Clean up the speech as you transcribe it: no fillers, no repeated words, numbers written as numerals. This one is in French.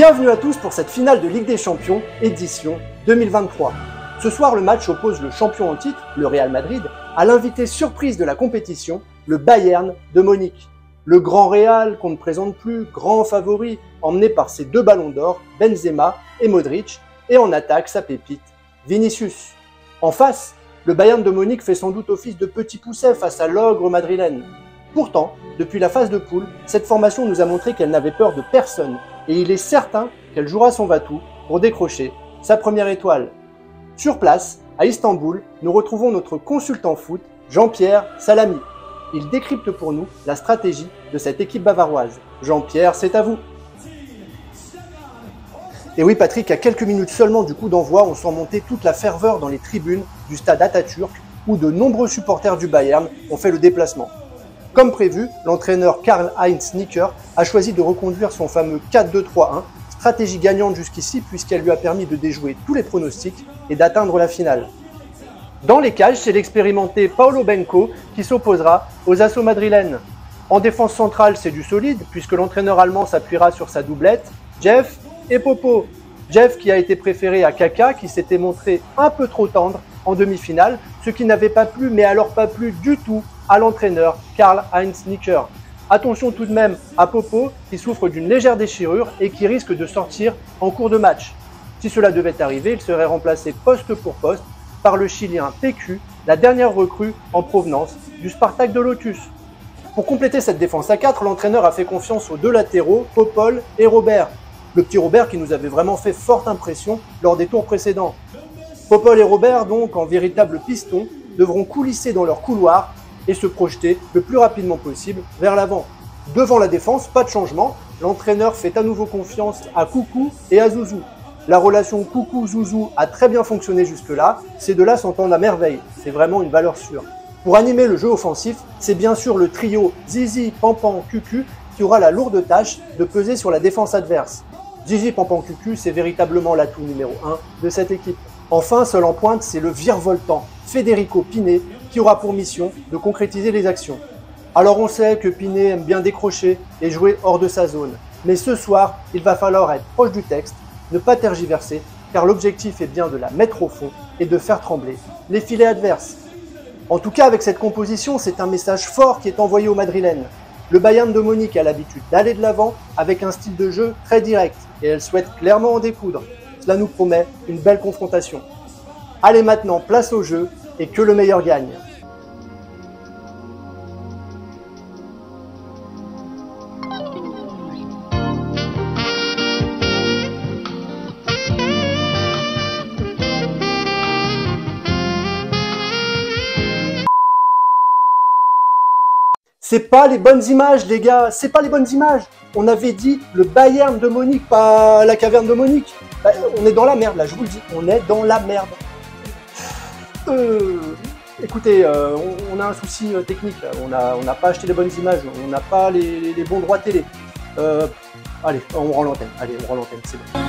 Bienvenue à tous pour cette finale de Ligue des Champions, édition 2023. Ce soir, le match oppose le champion en titre, le Real Madrid, à l'invité surprise de la compétition, le Bayern de Munich. Le grand Real, qu'on ne présente plus, grand favori, emmené par ses deux ballons d'or, Benzema et Modric, et en attaque sa pépite, Vinicius. En face, le Bayern de Munich fait sans doute office de petit pousset face à l'ogre madrilène. Pourtant, depuis la phase de poule, cette formation nous a montré qu'elle n'avait peur de personne, et il est certain qu'elle jouera son va-tout pour décrocher sa première étoile. Sur place, à Istanbul, nous retrouvons notre consultant foot, Jean-Pierre Salami. Il décrypte pour nous la stratégie de cette équipe bavaroise. Jean-Pierre, c'est à vous. Et oui Patrick, à quelques minutes seulement du coup d'envoi, on sent monter toute la ferveur dans les tribunes du stade Atatürk, où de nombreux supporters du Bayern ont fait le déplacement. Comme prévu, l'entraîneur Karl-Heinz Nicker a choisi de reconduire son fameux 4-2-3-1, stratégie gagnante jusqu'ici puisqu'elle lui a permis de déjouer tous les pronostics et d'atteindre la finale. Dans les cages, c'est l'expérimenté Paulo Benco qui s'opposera aux assauts madrilènes. En défense centrale, c'est du solide puisque l'entraîneur allemand s'appuiera sur sa doublette, Jeff et Popo. Jeff qui a été préféré à Kaka qui s'était montré un peu trop tendre en demi-finale, ce qui n'avait pas plu, mais alors pas plu du tout à l'entraîneur Karl-Heinz Nicker. Attention tout de même à Popo qui souffre d'une légère déchirure et qui risque de sortir en cours de match. Si cela devait arriver, il serait remplacé poste pour poste par le Chilien PQ, la dernière recrue en provenance du Spartak de Lotus. Pour compléter cette défense à 4, l'entraîneur a fait confiance aux deux latéraux, Popol et Robert. Le petit Robert qui nous avait vraiment fait forte impression lors des tours précédents. Popol et Robert, donc en véritables pistons, devront coulisser dans leur couloir et se projeter le plus rapidement possible vers l'avant. Devant la défense, pas de changement, l'entraîneur fait à nouveau confiance à Coucou et à Zouzou. La relation Coucou-Zouzou a très bien fonctionné jusque-là, ces deux-là s'entendent à merveille, c'est vraiment une valeur sûre. Pour animer le jeu offensif, c'est bien sûr le trio Zizi, Pampan, Cucu qui aura la lourde tâche de peser sur la défense adverse. Zizi, Pampan, Cucu, c'est véritablement l'atout numéro 1 de cette équipe. Enfin, seul en pointe, c'est le virevoltant Federico Piné qui aura pour mission de concrétiser les actions. Alors on sait que Piné aime bien décrocher et jouer hors de sa zone. Mais ce soir, il va falloir être proche du texte, ne pas tergiverser, car l'objectif est bien de la mettre au fond et de faire trembler les filets adverses. En tout cas, avec cette composition, c'est un message fort qui est envoyé aux Madrilènes. Le Bayern de Munich a l'habitude d'aller de l'avant avec un style de jeu très direct et elle souhaite clairement en découdre. Cela nous promet une belle confrontation. Allez maintenant, place au jeu et que le meilleur gagne. C'est pas les bonnes images, les gars, c'est pas les bonnes images. On avait dit le Bayern de Munich, pas la caverne de Munich. Bah, on est dans la merde, là, je vous le dis, on est dans la merde. Écoutez, on a un souci technique, là. On n'a pas acheté les bonnes images, on n'a pas les bons droits télé. Allez, on rend l'antenne, c'est bon.